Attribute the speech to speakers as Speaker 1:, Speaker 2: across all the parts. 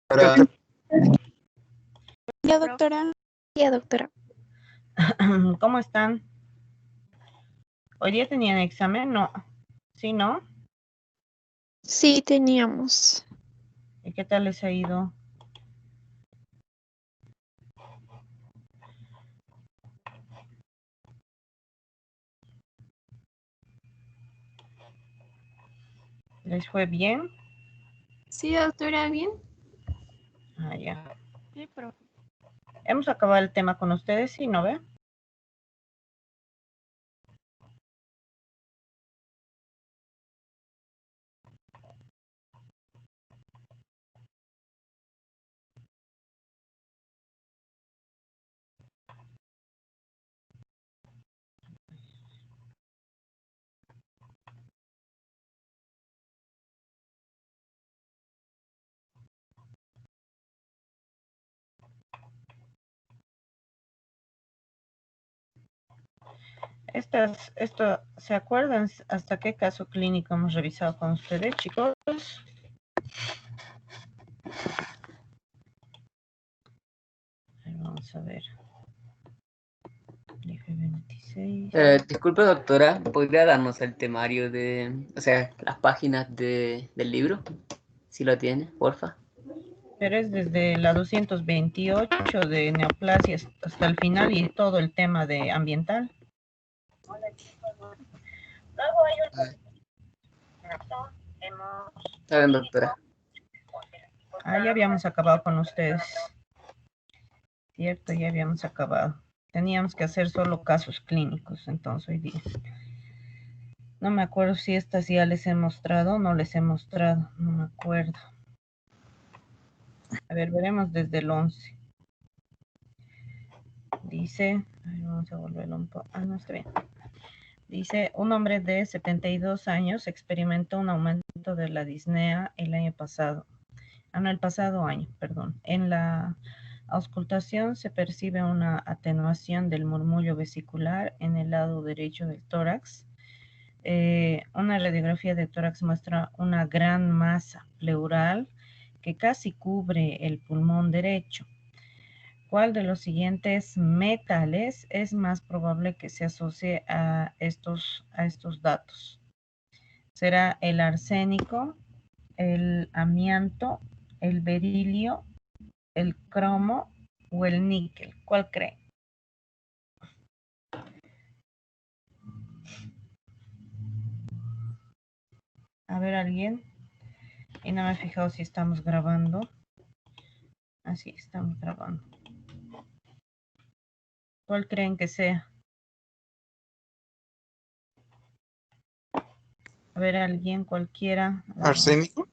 Speaker 1: Doctora,
Speaker 2: Ya, doctora. Ya, doctora.
Speaker 3: ¿Cómo están? ¿Hoy día tenían examen? No. ¿Sí, no?
Speaker 2: Sí, teníamos.
Speaker 3: ¿Y qué tal les ha ido? ¿Les fue bien?
Speaker 4: Sí, doctora, bien.
Speaker 3: Ah, ya.
Speaker 4: Sí, pero
Speaker 3: Hemos acabado el tema con ustedes, ¿sí, no ve? Esto, ¿se acuerdan hasta qué caso clínico hemos revisado con ustedes, chicos? Vamos a ver. Dije 26.
Speaker 1: disculpe doctora, ¿podría darnos el temario o sea, las páginas del libro? Si lo tiene, porfa.
Speaker 3: Pero es desde la 228 de neoplasias hasta el final y todo el tema de ambiental. Luego hay
Speaker 1: Está bien, doctora.
Speaker 3: ya habíamos acabado con ustedes. Cierto, ya habíamos acabado. Teníamos que hacer solo casos clínicos, entonces hoy día. No me acuerdo si estas ya les he mostrado o no les he mostrado, no me acuerdo. A ver, veremos desde el 11. Dice, vamos a volverlo un poco. No está bien. Dice, un hombre de 72 años experimentó un aumento de la disnea el año pasado. No, el pasado año, perdón. En la auscultación se percibe una atenuación del murmullo vesicular en el lado derecho del tórax. Una radiografía de tórax muestra una gran masa pleural que casi cubre el pulmón derecho. ¿Cuál de los siguientes metales es más probable que se asocie a estos datos? ¿Será el arsénico, el amianto, el berilio, el cromo o el níquel? ¿Cuál cree? A ver, alguien. Y no me he fijado si estamos grabando. Así, estamos grabando. ¿Cuál creen que sea? A ver, alguien, cualquiera.
Speaker 5: ¿Arsénico?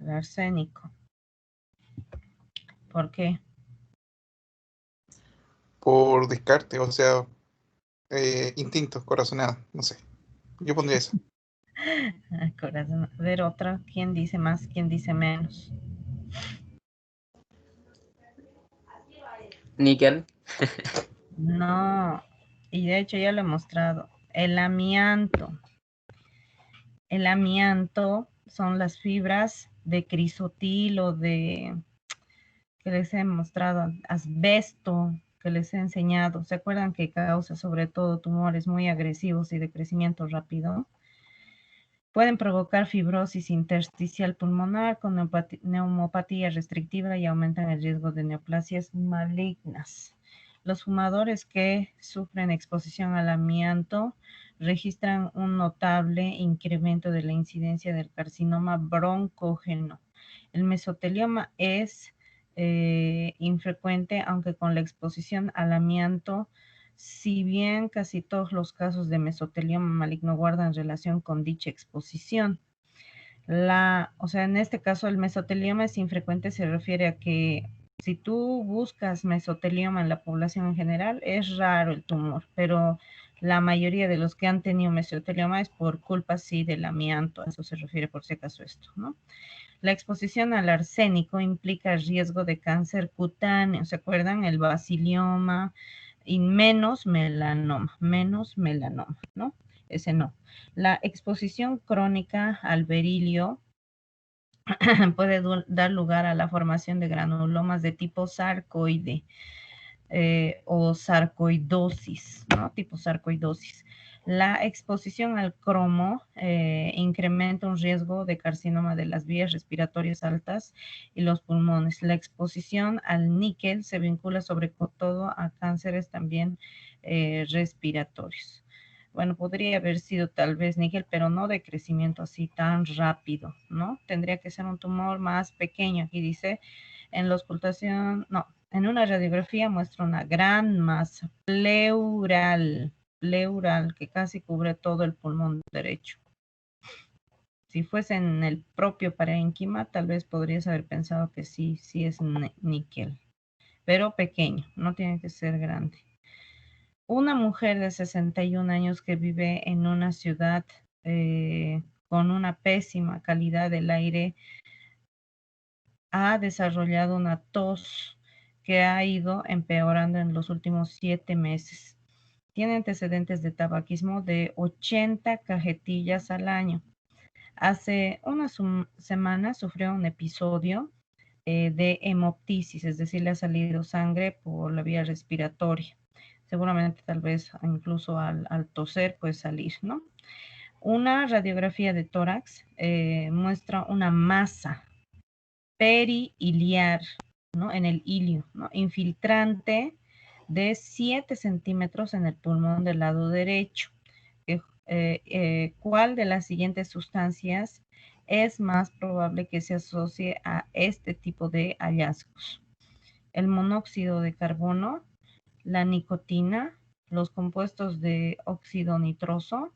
Speaker 3: El arsénico. ¿Por qué?
Speaker 5: Por descarte, o sea, instinto, corazonada, no sé. Yo pondría eso.
Speaker 3: Corazón. A ver, otra. ¿Quién dice más? ¿Quién dice menos?
Speaker 1: Níquel.
Speaker 3: No. Y de hecho ya lo he mostrado. El amianto. El amianto son las fibras de crisotil o de, que les he mostrado, asbesto, que les he enseñado. ¿Se acuerdan que causa sobre todo tumores muy agresivos y de crecimiento rápido? Pueden provocar fibrosis intersticial pulmonar con neumopatía restrictiva y aumentan el riesgo de neoplasias malignas. Los fumadores que sufren exposición al amianto registran un notable incremento de la incidencia del carcinoma broncógeno. El mesotelioma es infrecuente, aunque con la exposición al amianto, si bien casi todos los casos de mesotelioma maligno guardan relación con dicha exposición. O sea, en este caso el mesotelioma es infrecuente, se refiere a que si tú buscas mesotelioma en la población en general, es raro el tumor, pero la mayoría de los que han tenido mesotelioma es por culpa, sí, del amianto. A eso se refiere por si acaso esto, ¿no? La exposición al arsénico implica riesgo de cáncer cutáneo, ¿se acuerdan? El basilioma y menos melanoma, ¿no? Ese no. La exposición crónica al berilio puede dar lugar a la formación de granulomas de tipo sarcoide o sarcoidosis, ¿no? Tipo sarcoidosis. La exposición al cromo incrementa un riesgo de carcinoma de las vías respiratorias altas y los pulmones. La exposición al níquel se vincula sobre todo a cánceres también respiratorios. Bueno, podría haber sido tal vez níquel, pero no de crecimiento así tan rápido, ¿no? Tendría que ser un tumor más pequeño. Aquí dice, en la ocultación, no, en una radiografía muestra una gran masa pleural, que casi cubre todo el pulmón derecho. Si fuese en el propio parénquima, tal vez podrías haber pensado que sí es níquel, pero pequeño, no tiene que ser grande. Una mujer de 61 años que vive en una ciudad con una pésima calidad del aire ha desarrollado una tos que ha ido empeorando en los últimos 7 meses. Tiene antecedentes de tabaquismo de 80 cajetillas al año. Hace unas semanas sufrió un episodio de hemoptisis, es decir, le ha salido sangre por la vía respiratoria. Seguramente tal vez incluso al toser puede salir, ¿no? Una radiografía de tórax muestra una masa perihiliar, ¿no? En el ilio, ¿no? Infiltrante de 7 centímetros en el pulmón del lado derecho. ¿Cuál de las siguientes sustancias es más probable que se asocie a este tipo de hallazgos? El monóxido de carbono, la nicotina, los compuestos de óxido nitroso,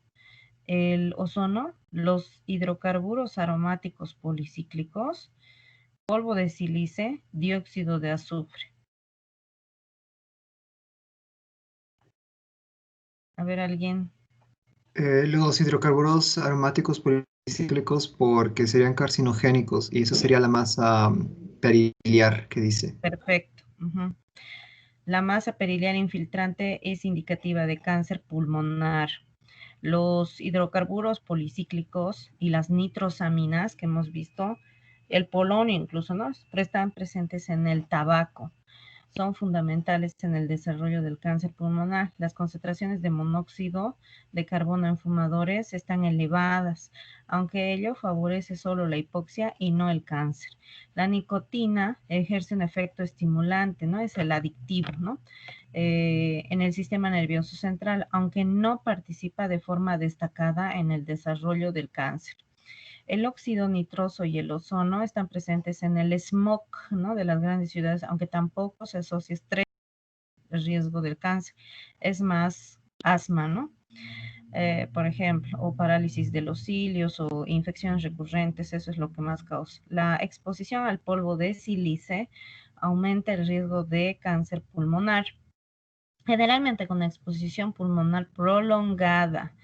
Speaker 3: el ozono, los hidrocarburos aromáticos policíclicos, polvo de sílice, dióxido de azufre. A ver, alguien.
Speaker 6: Los hidrocarburos aromáticos policíclicos porque serían carcinogénicos y eso sería la masa periliar que dice.
Speaker 3: Perfecto. La masa periliar infiltrante es indicativa de cáncer pulmonar. Los hidrocarburos policíclicos y las nitrosaminas que hemos visto, el polonio incluso, ¿no? Están presentes en el tabaco. Son fundamentales en el desarrollo del cáncer pulmonar. Las concentraciones de monóxido de carbono en fumadores están elevadas, aunque ello favorece solo la hipoxia y no el cáncer. La nicotina ejerce un efecto estimulante, ¿no? Es el adictivo, ¿no? En el sistema nervioso central, aunque no participa de forma destacada en el desarrollo del cáncer. El óxido nitroso y el ozono están presentes en el smog, ¿no? De las grandes ciudades, aunque tampoco se asocia estrés al riesgo del cáncer. Es más asma, ¿no? Por ejemplo, o parálisis de los cilios o infecciones recurrentes, eso es lo que más causa. La exposición al polvo de sílice aumenta el riesgo de cáncer pulmonar. Generalmente con exposición pulmonar prolongada,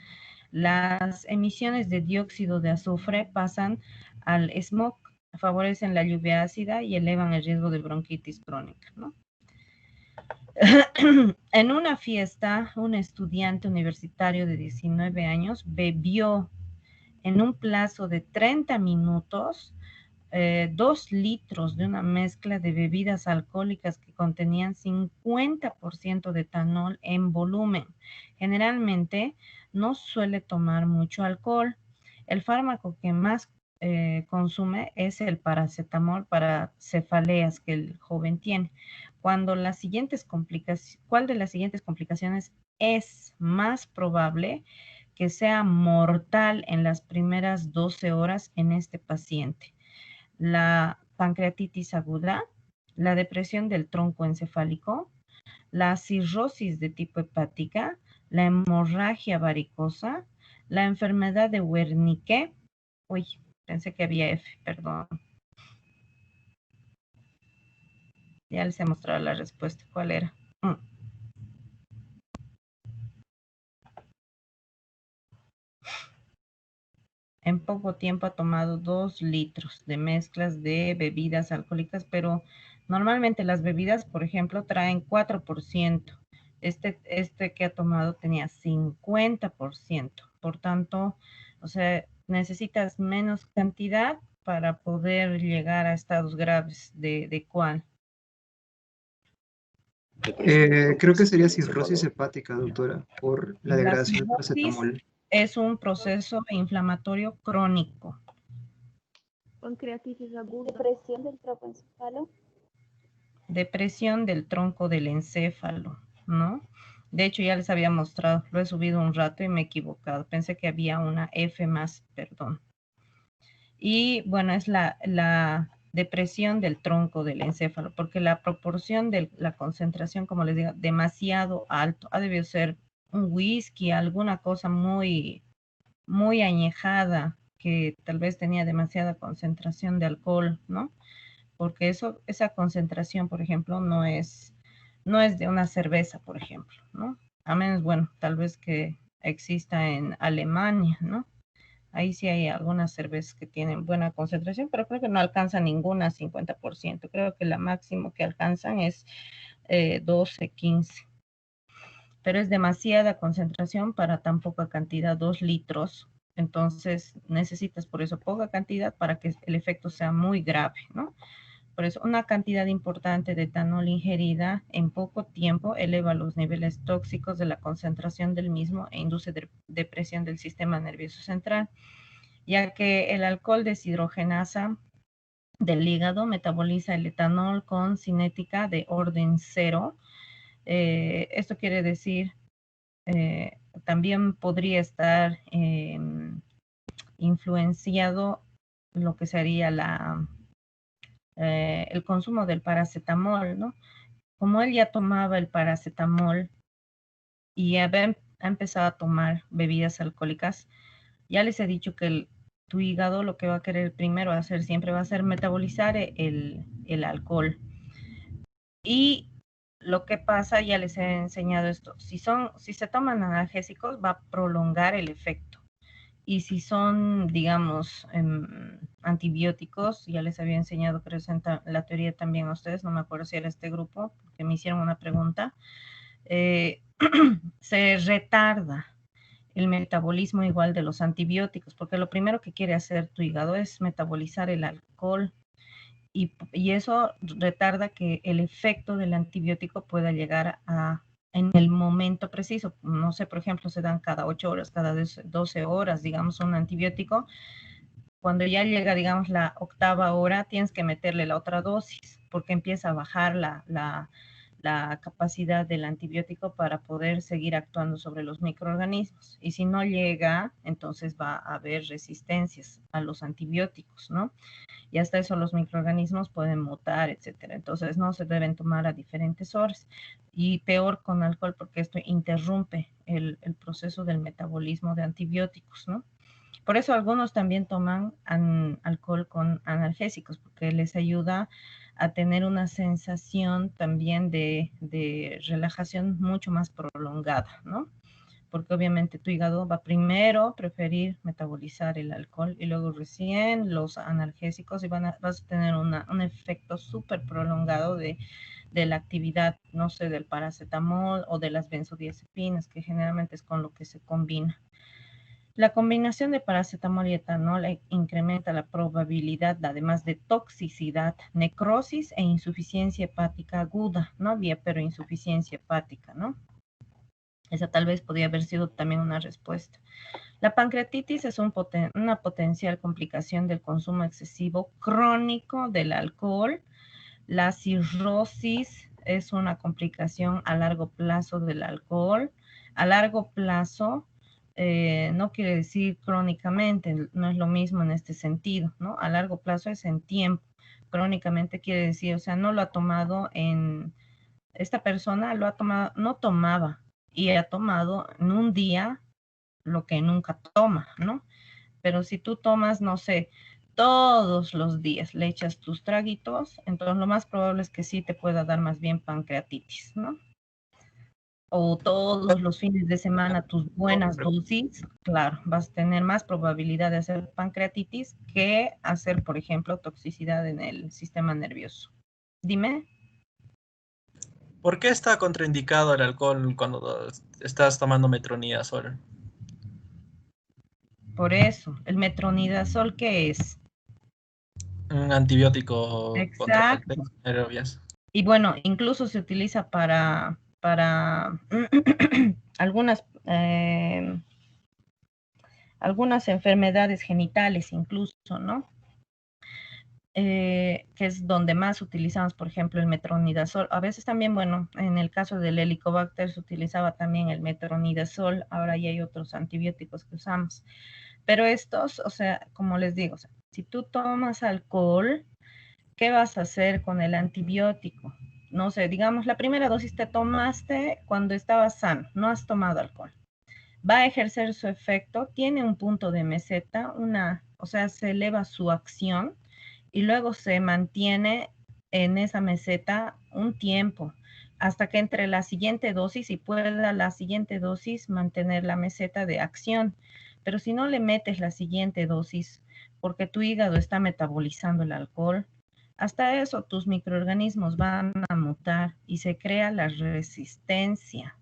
Speaker 3: las emisiones de dióxido de azufre pasan al smog, favorecen la lluvia ácida y elevan el riesgo de bronquitis crónica, ¿no? En una fiesta, un estudiante universitario de 19 años bebió en un plazo de 30 minutos 2 litros de una mezcla de bebidas alcohólicas que contenían 50% de etanol en volumen. Generalmente no suele tomar mucho alcohol. El fármaco que más consume es el paracetamol para cefaleas que el joven tiene. ¿Cuál de las siguientes complicaciones es más probable que sea mortal en las primeras 12 horas en este paciente? La pancreatitis aguda, la depresión del tronco encefálico, la cirrosis de tipo hepática, la hemorragia varicosa, la enfermedad de Wernicke. Uy, pensé que había F, perdón. Ya les he mostrado la respuesta. ¿Cuál era? En poco tiempo ha tomado 2 litros de mezclas de bebidas alcohólicas, pero normalmente las bebidas, por ejemplo, traen 4%. Este que ha tomado tenía 50%. Por tanto, o sea, necesitas menos cantidad para poder llegar a estados graves de cuál.
Speaker 6: Creo que sería cirrosis hepática, doctora, por la
Speaker 3: La
Speaker 6: degradación del
Speaker 3: cirrosis
Speaker 6: paracetamol.
Speaker 3: es un proceso inflamatorio crónico.
Speaker 4: Pancreatitis aguda.
Speaker 2: Depresión del tropoencefalo.
Speaker 3: Depresión del tronco del encéfalo, ¿no? De hecho, ya les había mostrado, lo he subido un rato y me he equivocado. Pensé que había una F más, perdón. Y bueno, es la depresión del tronco del encéfalo, porque la proporción de la concentración, como les digo, demasiado alto. Ha debido ser un whisky, alguna cosa muy, muy añejada, que tal vez tenía demasiada concentración de alcohol, ¿no? Porque esa concentración, por ejemplo, no es de una cerveza, por ejemplo, ¿no? A menos, bueno, tal vez que exista en Alemania, ¿no? Ahí sí hay algunas cervezas que tienen buena concentración, pero creo que no alcanza ninguna 50%. Creo que la máximo que alcanzan es 12, 15. Pero es demasiada concentración para tan poca cantidad, 2 litros. Entonces necesitas por eso poca cantidad para que el efecto sea muy grave, ¿no? Por eso, una cantidad importante de etanol ingerida en poco tiempo eleva los niveles tóxicos de la concentración del mismo e induce depresión del sistema nervioso central, ya que el alcohol deshidrogenasa del hígado metaboliza el etanol con cinética de orden cero. Esto quiere decir, también podría estar influenciado lo que sería el consumo del paracetamol, ¿no? Como él ya tomaba el paracetamol y ha empezado a tomar bebidas alcohólicas, ya les he dicho que tu hígado lo que va a querer primero hacer siempre va a ser metabolizar el alcohol. Y lo que pasa, ya les he enseñado esto, si se toman analgésicos va a prolongar el efecto. Y si son, digamos, antibióticos, ya les había enseñado, creo, la teoría también a ustedes, no me acuerdo si era este grupo, porque me hicieron una pregunta, se retarda el metabolismo igual de los antibióticos, porque lo primero que quiere hacer tu hígado es metabolizar el alcohol y eso retarda que el efecto del antibiótico pueda llegar en el momento preciso. No sé, por ejemplo, se dan cada 8 horas, cada 12 horas, digamos, un antibiótico. Cuando ya llega, digamos, la 8ª hora, tienes que meterle la otra dosis, porque empieza a bajar la capacidad del antibiótico para poder seguir actuando sobre los microorganismos. Y si no llega, entonces va a haber resistencias a los antibióticos, ¿no? Y hasta eso los microorganismos pueden mutar, etcétera. Entonces no se deben tomar a diferentes horas. Y peor con alcohol porque esto interrumpe el proceso del metabolismo de antibióticos, ¿no? Por eso algunos también toman alcohol con analgésicos porque les ayuda a tener una sensación también de relajación mucho más prolongada, ¿no? Porque obviamente tu hígado va primero a preferir metabolizar el alcohol y luego recién los analgésicos y vas a tener un efecto súper prolongado de la actividad, no sé, del paracetamol o de las benzodiazepinas, que generalmente es con lo que se combina. La combinación de paracetamol y etanol incrementa la probabilidad, además de toxicidad, necrosis e insuficiencia hepática aguda, no había, pero insuficiencia hepática, ¿no? Esa tal vez podría haber sido también una respuesta. La pancreatitis es una potencial complicación del consumo excesivo crónico del alcohol. La cirrosis es una complicación a largo plazo del alcohol. A largo plazo no quiere decir crónicamente, no es lo mismo en este sentido, ¿no? A largo plazo es en tiempo. Crónicamente quiere decir, o sea, no lo ha tomado esta persona lo ha tomado, no tomaba, y ha tomado en un día lo que nunca toma, ¿no? Pero si tú tomas, no sé, todos los días le echas tus traguitos, entonces lo más probable es que sí te pueda dar más bien pancreatitis, ¿no? O todos los fines de semana tus buenas dosis, claro, vas a tener más probabilidad de hacer pancreatitis que hacer, por ejemplo, toxicidad en el sistema nervioso. Dime.
Speaker 7: ¿Por qué está contraindicado el alcohol cuando estás tomando metronidazol?
Speaker 3: Por eso, el metronidazol, ¿qué es?
Speaker 7: Un antibiótico contra
Speaker 3: Exacto.
Speaker 7: bacterias anaerobias.
Speaker 3: Y bueno, incluso se utiliza para algunas, algunas enfermedades genitales incluso, ¿no? Que es donde más utilizamos, por ejemplo, el metronidazol. A veces también, bueno, en el caso del Helicobacter se utilizaba también el metronidazol. Ahora ya hay otros antibióticos que usamos. Pero estos, o sea, como les digo, o sea, si tú tomas alcohol, ¿qué vas a hacer con el antibiótico? No sé, digamos, la primera dosis te tomaste cuando estabas sano, no has tomado alcohol. Va a ejercer su efecto, tiene un punto de meseta, o sea, se eleva su acción y luego se mantiene en esa meseta un tiempo hasta que entre la siguiente dosis y pueda la siguiente dosis mantener la meseta de acción. Pero si no le metes la siguiente dosis porque tu hígado está metabolizando el alcohol, hasta eso tus microorganismos van a mutar y se crea la resistencia.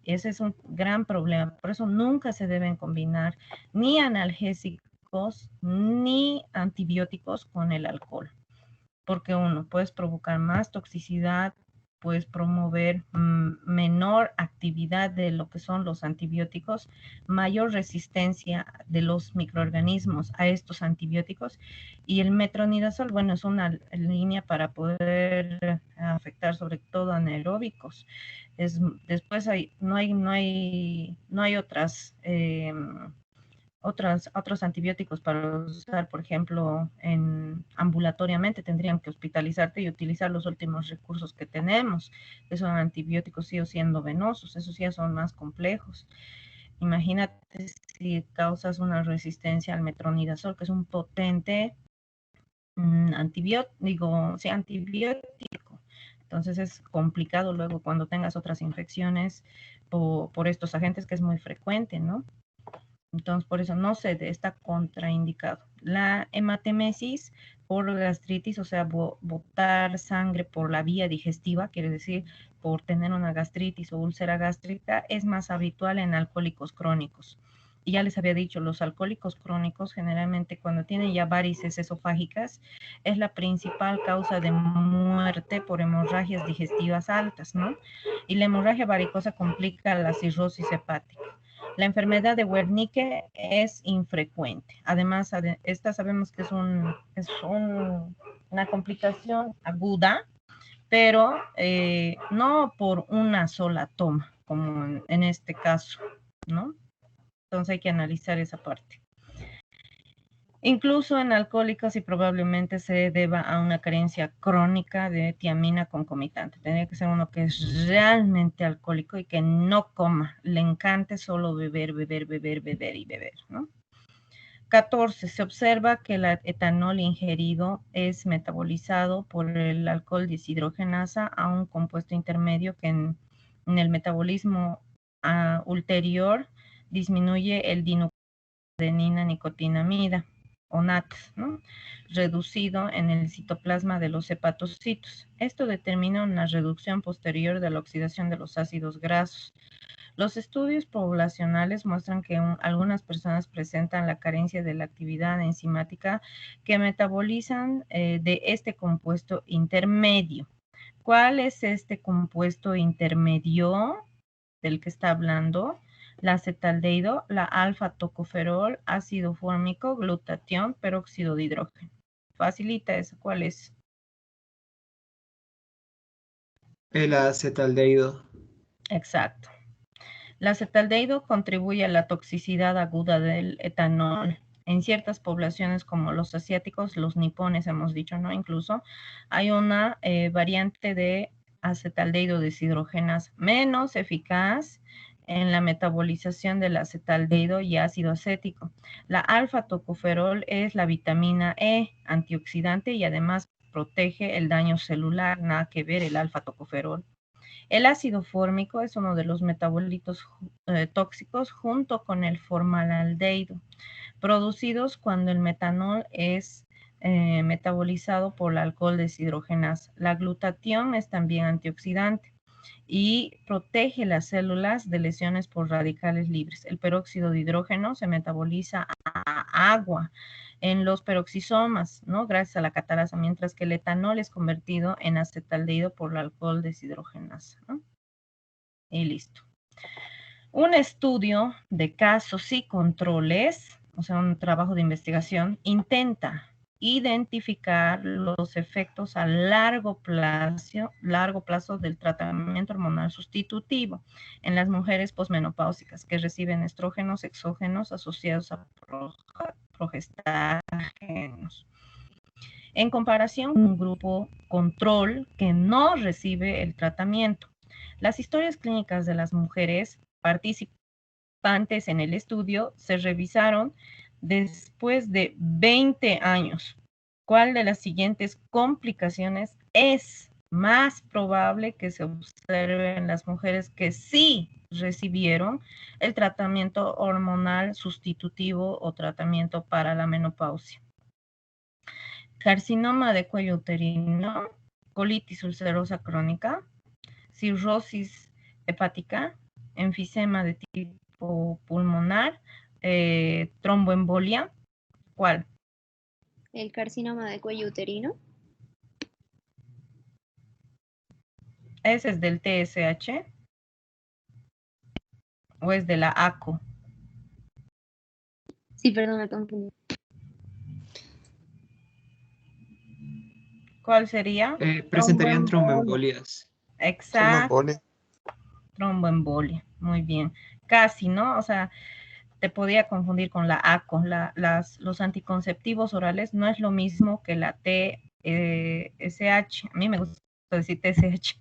Speaker 3: Ese es un gran problema. Por eso nunca se deben combinar ni analgésicos ni antibióticos con el alcohol. Porque uno, puedes provocar más toxicidad, puedes promover menor actividad de lo que son los antibióticos, mayor resistencia de los microorganismos a estos antibióticos. Y el metronidazol, bueno, es una línea para poder afectar sobre todo anaeróbicos. Después no hay otros antibióticos para usar, por ejemplo, ambulatoriamente tendrían que hospitalizarte y utilizar los últimos recursos que tenemos, que son antibióticos siendo venosos, esos ya son más complejos. Imagínate si causas una resistencia al metronidazol, que es un potente antibiótico. Entonces es complicado luego cuando tengas otras infecciones por estos agentes, que es muy frecuente, ¿no? Entonces, por eso no está contraindicado. La hematemesis por gastritis, o sea, botar sangre por la vía digestiva, quiere decir por tener una gastritis o úlcera gástrica, es más habitual en alcohólicos crónicos. Y ya les había dicho, los alcohólicos crónicos generalmente cuando tienen ya varices esofágicas es la principal causa de muerte por hemorragias digestivas altas, ¿no? Y la hemorragia varicosa complica la cirrosis hepática. La enfermedad de Wernicke es infrecuente. Además, esta sabemos que es una complicación aguda, pero no por una sola toma, como en este caso, ¿no? Entonces hay que analizar esa parte. Incluso en alcohólicos y probablemente se deba a una carencia crónica de tiamina concomitante. Tendría que ser uno que es realmente alcohólico y que no coma, le encante solo beber, ¿no? 14. Se observa que el etanol ingerido es metabolizado por el alcohol deshidrogenasa a un compuesto intermedio que en el metabolismo ulterior disminuye el dinucleotidenina nicotinamida o NAT, ¿no? Reducido en el citoplasma de los hepatocitos. Esto determina una reducción posterior de la oxidación de los ácidos grasos. Los estudios poblacionales muestran que algunas personas presentan la carencia de la actividad enzimática que metabolizan de este compuesto intermedio. ¿Cuál es este compuesto intermedio del que está hablando? La acetaldehído, la alfa-tocoferol, ácido fórmico, glutatión, peróxido de hidrógeno. Facilita eso, ¿cuál es?
Speaker 6: El acetaldehído.
Speaker 3: Exacto. La acetaldehído contribuye a la toxicidad aguda del etanol. En ciertas poblaciones como los asiáticos, los nipones hemos dicho, ¿no? Incluso hay una variante de acetaldehído deshidrogenasa menos eficaz en la metabolización del acetaldehído y ácido acético. La alfa-tocoferol es la vitamina E, antioxidante y además protege el daño celular, nada que ver el alfa-tocoferol. El ácido fórmico es uno de los metabolitos tóxicos junto con el formaldehído, producidos cuando el metanol es metabolizado por el alcohol deshidrogenasa. La glutatión es también antioxidante y protege las células de lesiones por radicales libres. El peróxido de hidrógeno se metaboliza a agua en los peroxisomas, ¿no? Gracias a la catalasa, mientras que el etanol es convertido en acetaldehído por la alcohol deshidrogenasa, ¿no? Y listo. Un estudio de casos y controles, o sea, un trabajo de investigación, intenta identificar los efectos a largo plazo del tratamiento hormonal sustitutivo en las mujeres posmenopáusicas que reciben estrógenos exógenos asociados a progestágenos, en comparación con un grupo control que no recibe el tratamiento. Las historias clínicas de las mujeres participantes en el estudio se revisaron después de 20 años. ¿Cuál de las siguientes complicaciones es más probable que se observe en las mujeres que sí recibieron el tratamiento hormonal sustitutivo o tratamiento para la menopausia? Carcinoma de cuello uterino, colitis ulcerosa crónica, cirrosis hepática, enfisema de tipo pulmonar, tromboembolia. ¿Cuál?
Speaker 2: El carcinoma de cuello uterino.
Speaker 3: ¿Ese es del TSH o es de la ACO?
Speaker 2: Sí, perdón, me confundí.
Speaker 3: ¿Cuál sería?
Speaker 6: Presentarían tromboembolias.
Speaker 3: Exacto,
Speaker 5: Tromboembolia.
Speaker 3: tromboembolia. Muy bien. Casi, ¿no? O sea, te podía confundir con la ACO. Los anticonceptivos orales no es lo mismo que la TSH. A mí me gusta decir TSH,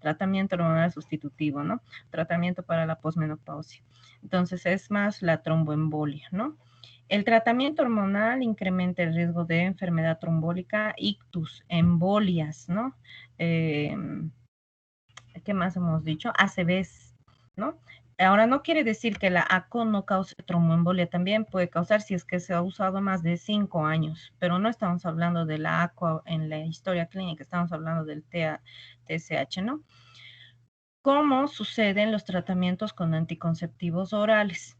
Speaker 3: tratamiento hormonal sustitutivo, ¿no? Tratamiento para la posmenopausia. Entonces es más la tromboembolia, ¿no? El tratamiento hormonal incrementa el riesgo de enfermedad trombólica, ictus, embolias, ¿no? ¿Qué más hemos dicho? ACVs, ¿no? Ahora, no quiere decir que la ACO no cause tromboembolia, también puede causar si es que se ha usado más de 5 años, pero no estamos hablando de la ACO en la historia clínica, estamos hablando del TSH, ¿no? ¿Cómo suceden los tratamientos con anticonceptivos orales?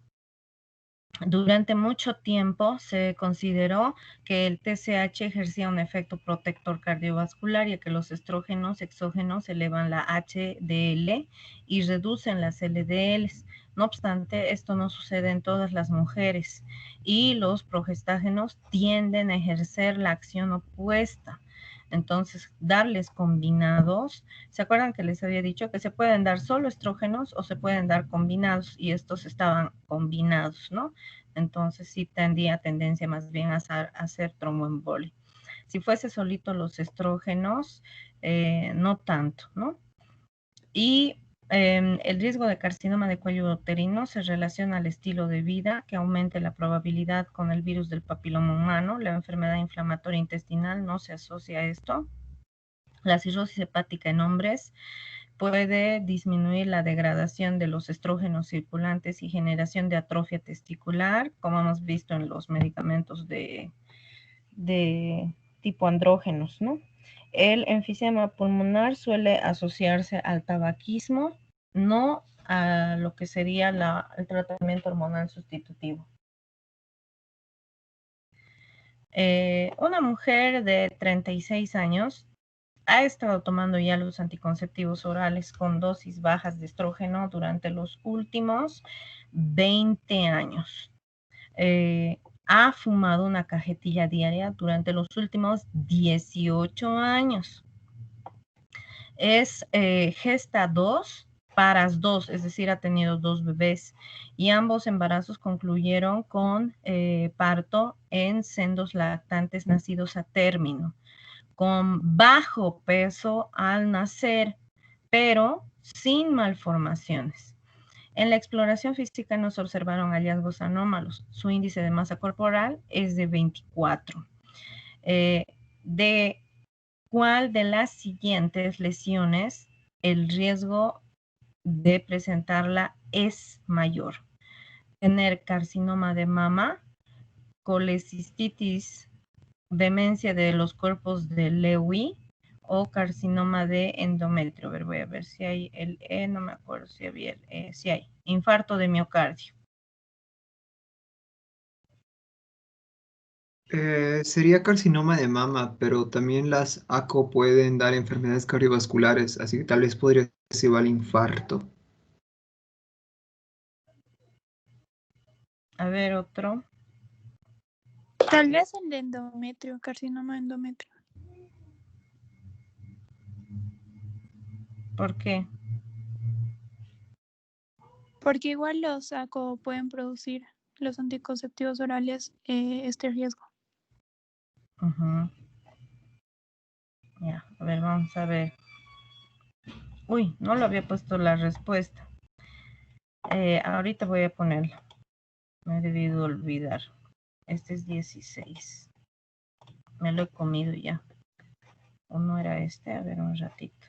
Speaker 3: Durante mucho tiempo se consideró que el TSH ejercía un efecto protector cardiovascular, ya que los estrógenos exógenos elevan la HDL y reducen las LDLs. No obstante, esto no sucede en todas las mujeres y los progestágenos tienden a ejercer la acción opuesta. Entonces, darles combinados, ¿se acuerdan que les había dicho que se pueden dar solo estrógenos o se pueden dar combinados? Y estos estaban combinados, ¿no? Entonces sí tendría tendencia más bien a hacer tromboembolia. Si fuese solito los estrógenos, no tanto, ¿no? Y el riesgo de carcinoma de cuello uterino se relaciona al estilo de vida que aumente la probabilidad con el virus del papiloma humano. La enfermedad inflamatoria intestinal no se asocia a esto. La cirrosis hepática en hombres puede disminuir la degradación de los estrógenos circulantes y generación de atrofia testicular, como hemos visto en los medicamentos de tipo andrógenos, ¿no? El enfisema pulmonar suele asociarse al tabaquismo, no a lo que sería el tratamiento hormonal sustitutivo. Una mujer de 36 años ha estado tomando ya los anticonceptivos orales con dosis bajas de estrógeno durante los últimos 20 años. Ha fumado una cajetilla diaria durante los últimos 18 años. Es gesta 2, paras 2, es decir, ha tenido 2 bebés y ambos embarazos concluyeron con parto en sendos lactantes nacidos a término, con bajo peso al nacer, pero sin malformaciones. En la exploración física no se observaron hallazgos anómalos. Su índice de masa corporal es de 24. ¿De cuál de las siguientes lesiones el riesgo de presentarla es mayor? Tener carcinoma de mama, colecistitis, demencia de los cuerpos de Lewy o carcinoma de endometrio. A ver, voy a ver si hay el E, no me acuerdo si había el E, si hay. Infarto de miocardio.
Speaker 6: Sería carcinoma de mama, pero también las ACO pueden dar enfermedades cardiovasculares, así que tal vez podría ser igual infarto.
Speaker 3: A ver, otro.
Speaker 8: Tal vez el de endometrio, carcinoma de endometrio.
Speaker 3: ¿Por qué?
Speaker 8: Porque igual los ACO pueden producir los anticonceptivos orales este riesgo.
Speaker 3: Ujú. Ya, a ver, vamos a ver. Uy, no lo había puesto la respuesta. Ahorita voy a ponerlo. Me he debido olvidar. Este es 16. Me lo he comido ya. ¿O no era este? A ver, un ratito.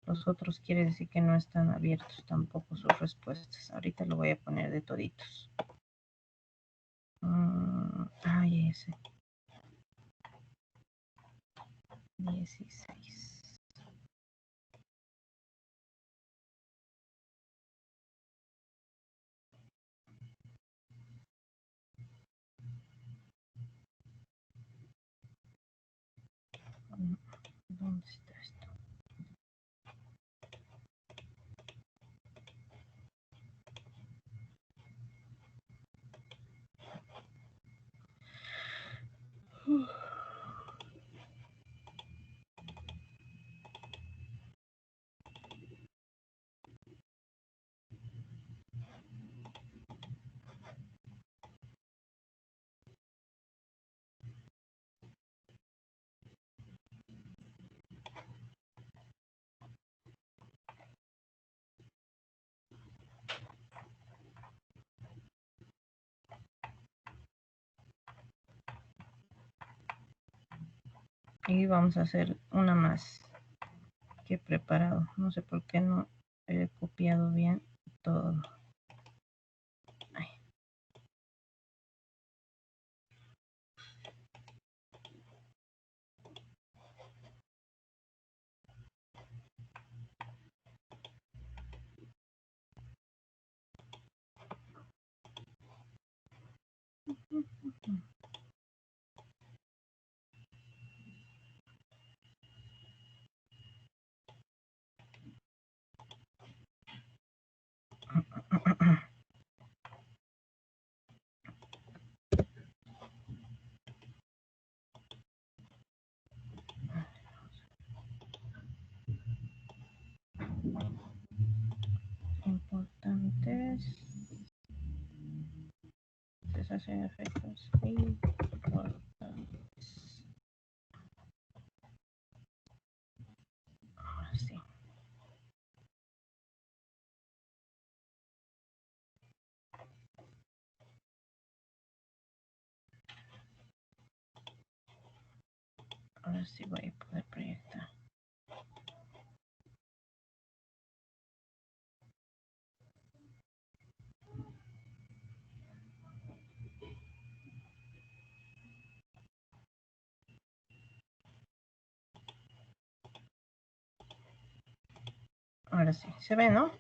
Speaker 3: Los otros quiere decir que no están abiertos tampoco sus respuestas. Ahorita lo voy a poner de toditos. Ay, ese. 16. ¿Dónde está esto? Y vamos a hacer una más que he preparado. No sé por qué no he copiado bien todo. Ay. Importantes. Hacen efectos importantes. Ahora sí. Ahora sí voy a poder proyectar. Ahora sí, se ve, ¿no?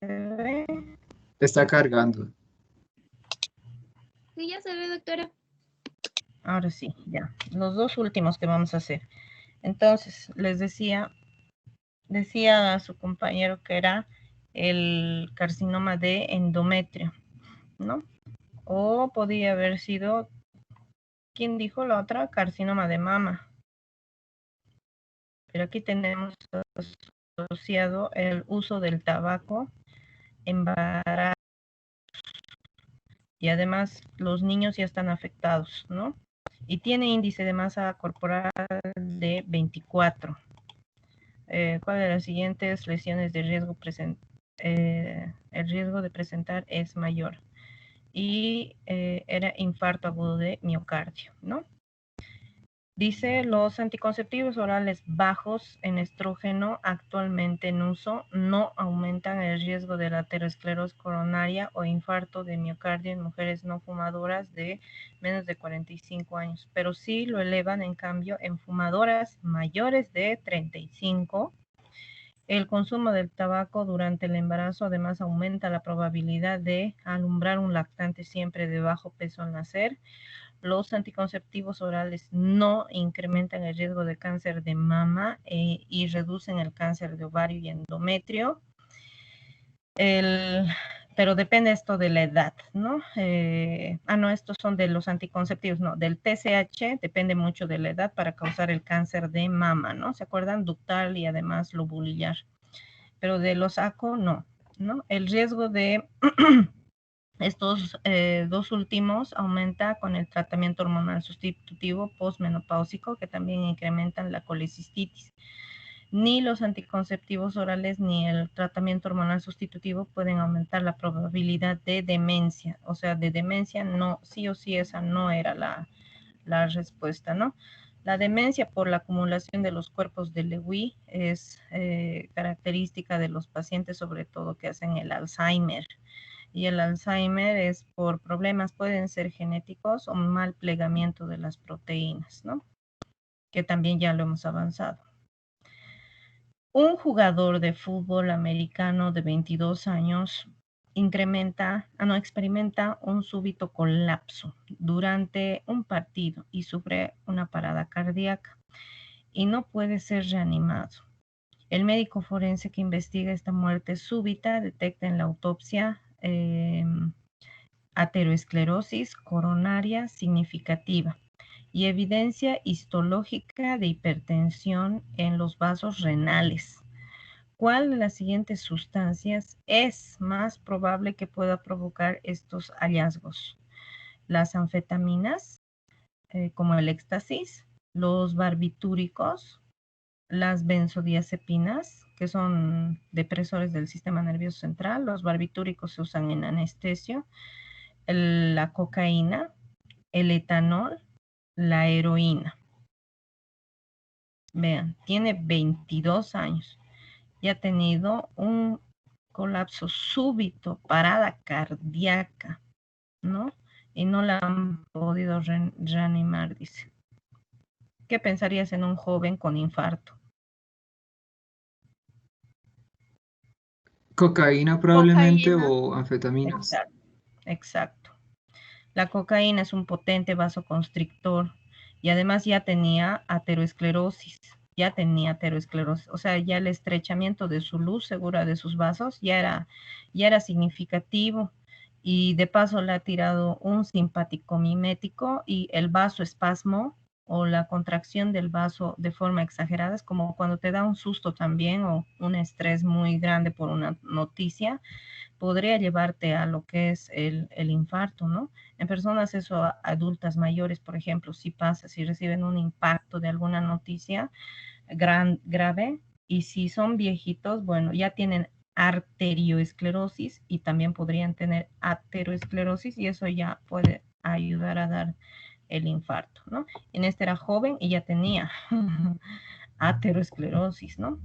Speaker 3: Se ve.
Speaker 6: Está cargando.
Speaker 2: Sí, ya se ve, doctora.
Speaker 3: Ahora sí, ya. Los dos últimos que vamos a hacer. Entonces, les decía a su compañero que era el carcinoma de endometrio, ¿no? O podía haber sido, ¿quién dijo la otra? Carcinoma de mama. Pero aquí tenemos asociado el uso del tabaco, embarazo, y además los niños ya están afectados, ¿no? Y tiene índice de masa corporal de 24. ¿Cuál de las siguientes lesiones de riesgo el riesgo de presentar es mayor? Y era infarto agudo de miocardio, ¿no? Dice, los anticonceptivos orales bajos en estrógeno actualmente en uso no aumentan el riesgo de la aterosclerosis coronaria o infarto de miocardio en mujeres no fumadoras de menos de 45 años, pero sí lo elevan en cambio en fumadoras mayores de 35 El consumo del tabaco durante el embarazo además aumenta la probabilidad de alumbrar un lactante siempre de bajo peso al nacer. Los anticonceptivos orales no incrementan el riesgo de cáncer de mama y reducen el cáncer de ovario y endometrio. Pero depende esto de la edad, ¿no? No, estos son de los anticonceptivos, no, del TSH depende mucho de la edad para causar el cáncer de mama, ¿no? ¿Se acuerdan? Ductal y además lobular. Pero de los ACO, no, ¿no? El riesgo de estos dos últimos aumenta con el tratamiento hormonal sustitutivo postmenopáusico, que también incrementan la colecistitis. Ni los anticonceptivos orales ni el tratamiento hormonal sustitutivo pueden aumentar la probabilidad de demencia. O sea, de demencia no, sí o sí esa no era la respuesta, ¿no? La demencia por la acumulación de los cuerpos de Lewy es característica de los pacientes, sobre todo que hacen el Alzheimer. Y el Alzheimer es por problemas, pueden ser genéticos o mal plegamiento de las proteínas, ¿no? Que también ya lo hemos avanzado. Un jugador de fútbol americano de 22 años experimenta un súbito colapso durante un partido y sufre una parada cardíaca y no puede ser reanimado. El médico forense que investiga esta muerte súbita detecta en la autopsia ateroesclerosis coronaria significativa y evidencia histológica de hipertensión en los vasos renales. ¿Cuál de las siguientes sustancias es más probable que pueda provocar estos hallazgos? Las anfetaminas, como el éxtasis, los barbitúricos, las benzodiazepinas, que son depresores del sistema nervioso central. Los barbitúricos se usan en anestesio. La cocaína, el etanol, la heroína. Vean, tiene 22 años y ha tenido un colapso súbito, parada cardíaca, ¿no? Y no la han podido reanimar, dice. ¿Qué pensarías en un joven con infarto?
Speaker 6: Cocaína probablemente
Speaker 4: Cocaína.
Speaker 6: o anfetaminas.
Speaker 3: Exacto. La cocaína es un potente vasoconstrictor y además ya tenía ateroesclerosis. O sea, ya el estrechamiento de su luz segura de sus vasos ya era significativo, y de paso le ha tirado un simpático mimético y el vasoespasmo o la contracción del vaso de forma exagerada es como cuando te da un susto también o un estrés muy grande por una noticia, podría llevarte a lo que es el infarto, ¿no? En personas adultas mayores, por ejemplo, si pasa, si reciben un impacto de alguna noticia grave, y si son viejitos, bueno, ya tienen arterioesclerosis y también podrían tener ateroesclerosis y eso ya puede ayudar a dar el infarto, ¿no? En este era joven y ya tenía ateroesclerosis, ¿no?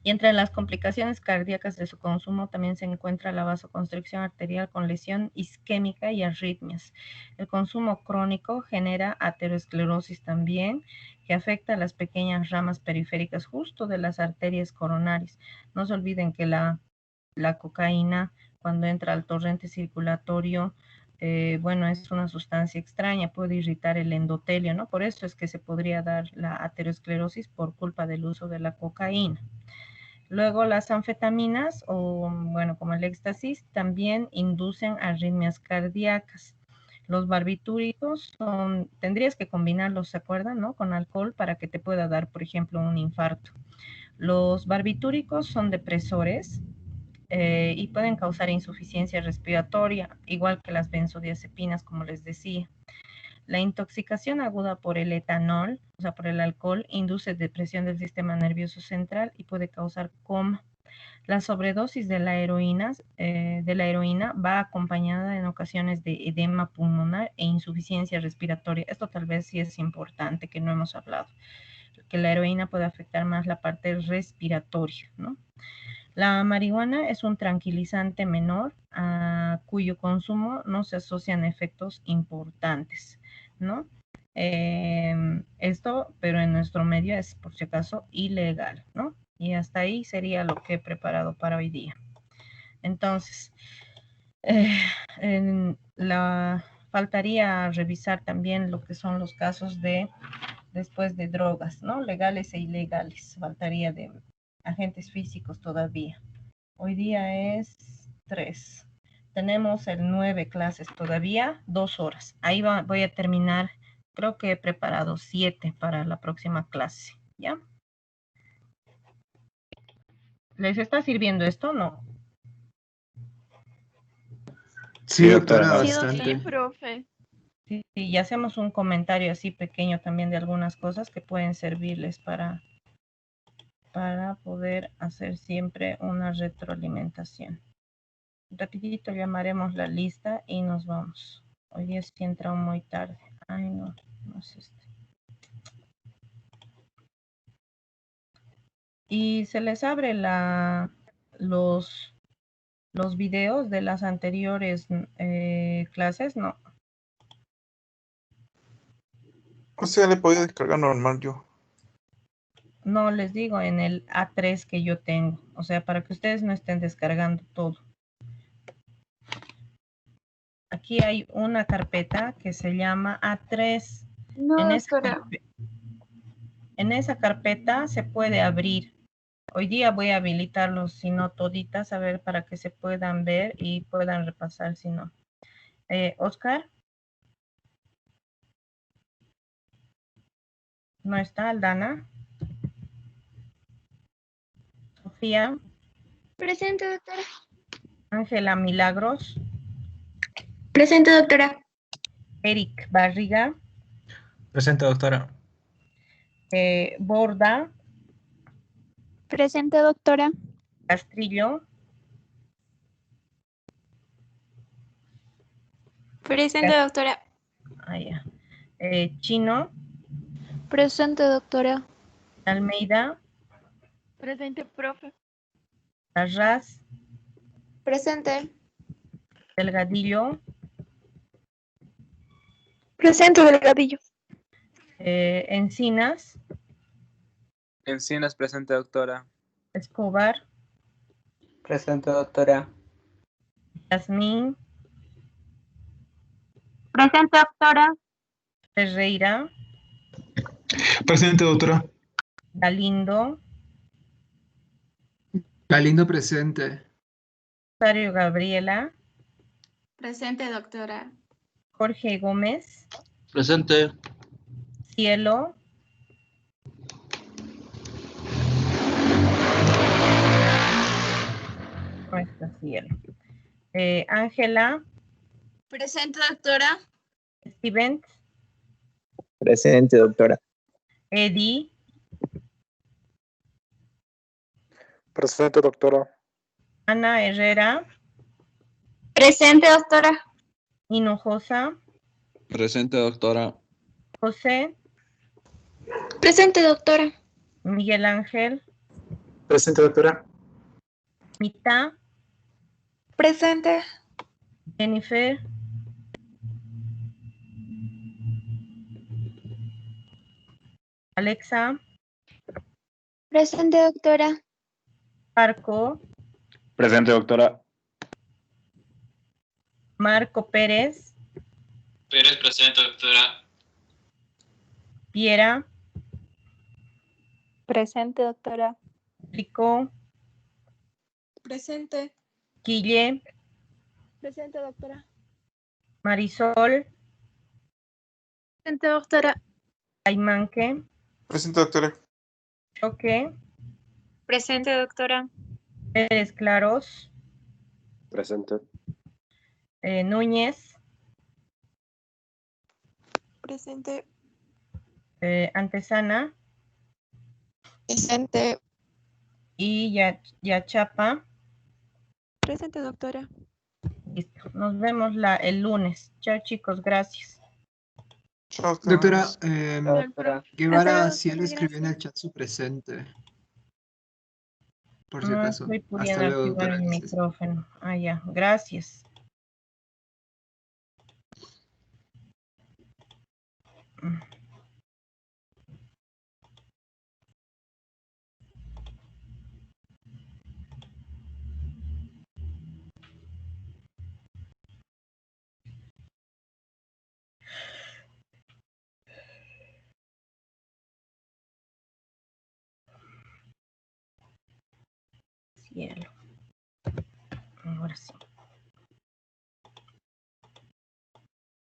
Speaker 3: Y entre las complicaciones cardíacas de su consumo también se encuentra la vasoconstricción arterial con lesión isquémica y arritmias. El consumo crónico genera ateroesclerosis también, que afecta a las pequeñas ramas periféricas justo de las arterias coronarias. No se olviden que la cocaína, cuando entra al torrente circulatorio, bueno, es una sustancia extraña, puede irritar el endotelio, ¿no? Por eso es que se podría dar la ateroesclerosis por culpa del uso de la cocaína. Luego las anfetaminas, o bueno, como el éxtasis, también inducen arritmias cardíacas. Los barbitúricos tendrías que combinarlos, ¿se acuerdan, no? Con alcohol para que te pueda dar, por ejemplo, un infarto. Los barbitúricos son depresores y pueden causar insuficiencia respiratoria, igual que las benzodiazepinas, como les decía. La intoxicación aguda por el etanol, o sea, por el alcohol, induce depresión del sistema nervioso central y puede causar coma. La sobredosis de la heroína va acompañada en ocasiones de edema pulmonar e insuficiencia respiratoria. Esto tal vez sí es importante, que no hemos hablado, que la heroína puede afectar más la parte respiratoria, ¿no? La marihuana es un tranquilizante menor a cuyo consumo no se asocian efectos importantes, ¿no? Esto, pero en nuestro medio es, por si acaso, ilegal, ¿no? Y hasta ahí sería lo que he preparado para hoy día. Entonces, faltaría revisar también lo que son los casos de después de drogas, ¿no? Legales e ilegales. Faltaría de agentes físicos todavía. Hoy día es 3. Tenemos el 9 clases todavía, 2 horas. Ahí voy a terminar. Creo que he preparado 7 para la próxima clase, ¿ya? ¿Les está sirviendo esto o no?
Speaker 6: Sí, doctora,
Speaker 4: Sí,
Speaker 6: bastante.
Speaker 4: profe.
Speaker 3: Sí, y hacemos un comentario así pequeño también de algunas cosas que pueden servirles para poder hacer siempre una retroalimentación. Rapidito llamaremos la lista y nos vamos. Hoy día sí entra muy tarde. Ay, no, no es este. Y se les abre los videos de las anteriores clases, ¿no?
Speaker 5: O sea, le podía descargar normal yo.
Speaker 3: No, les digo en el A3 que yo tengo. O sea, para que ustedes no estén descargando todo. Aquí hay una carpeta que se llama A3.
Speaker 4: No, doctora.
Speaker 3: En esa carpeta se puede abrir. Hoy día voy a habilitarlos, si no toditas, a ver, para que se puedan ver y puedan repasar, si no. Oscar. No está. Aldana. Sofía.
Speaker 2: Presente, doctora.
Speaker 3: Ángela Milagros.
Speaker 2: Presente, doctora.
Speaker 3: Eric Barriga.
Speaker 7: Presente, doctora.
Speaker 3: Borda.
Speaker 8: Presente, doctora.
Speaker 3: Castrillo.
Speaker 4: Presente, doctora.
Speaker 3: Ya. Chino.
Speaker 8: Presente, doctora.
Speaker 3: Almeida.
Speaker 4: Presente, profe.
Speaker 3: Arras.
Speaker 2: Presente.
Speaker 3: Delgadillo.
Speaker 8: Presente, Delgadillo.
Speaker 3: Encinas.
Speaker 9: Encinas, presente, doctora.
Speaker 3: Escobar.
Speaker 1: Presente, doctora.
Speaker 3: Yasmín.
Speaker 4: Presente, doctora.
Speaker 3: Ferreira.
Speaker 10: Presente, doctora.
Speaker 3: Galindo.
Speaker 6: Galindo presente.
Speaker 3: Rosario Gabriela.
Speaker 4: Presente, doctora.
Speaker 3: Jorge Gómez.
Speaker 10: Presente.
Speaker 3: Cielo. No está Cielo. Ángela.
Speaker 4: Presente, doctora.
Speaker 3: Steven.
Speaker 9: Presente, doctora.
Speaker 3: Eddie.
Speaker 9: Presente, doctora.
Speaker 3: Ana Herrera.
Speaker 4: Presente, doctora.
Speaker 3: Hinojosa.
Speaker 10: Presente, doctora.
Speaker 3: José.
Speaker 2: Presente, doctora.
Speaker 3: Miguel Ángel.
Speaker 9: Presente, doctora.
Speaker 3: Mita.
Speaker 2: Presente.
Speaker 3: Jennifer. Alexa.
Speaker 2: Presente, doctora.
Speaker 3: Marco.
Speaker 10: Presente, doctora.
Speaker 3: Marco Pérez.
Speaker 9: Pérez, presente, doctora.
Speaker 3: Piera.
Speaker 8: Presente, doctora.
Speaker 3: Rico.
Speaker 4: Presente.
Speaker 3: Guille.
Speaker 8: Presente, doctora.
Speaker 3: Marisol.
Speaker 8: Presente, doctora.
Speaker 3: Aymanque.
Speaker 5: Presente, doctora.
Speaker 3: Choque.
Speaker 4: Presente, doctora.
Speaker 3: Pérez Claros.
Speaker 9: Presente.
Speaker 3: Núñez.
Speaker 4: Presente.
Speaker 3: Antesana.
Speaker 2: Presente.
Speaker 3: Y Yachapa.
Speaker 8: Presente, doctora.
Speaker 3: Listo. Nos vemos el lunes. Chao, chicos. Gracias.
Speaker 5: Chao,
Speaker 6: Doctora,
Speaker 1: Doctora.
Speaker 6: Guevara,
Speaker 4: Hasta
Speaker 6: sí
Speaker 4: luego,
Speaker 6: él escribió en el
Speaker 4: gracias.
Speaker 6: chat su presente. Por si
Speaker 3: No
Speaker 6: acaso.
Speaker 3: estoy
Speaker 6: Hasta
Speaker 3: pudiendo
Speaker 6: luego,
Speaker 3: activar
Speaker 6: doctora.
Speaker 3: el micrófono. Ah, ya. Gracias. cielo. Ahora sí.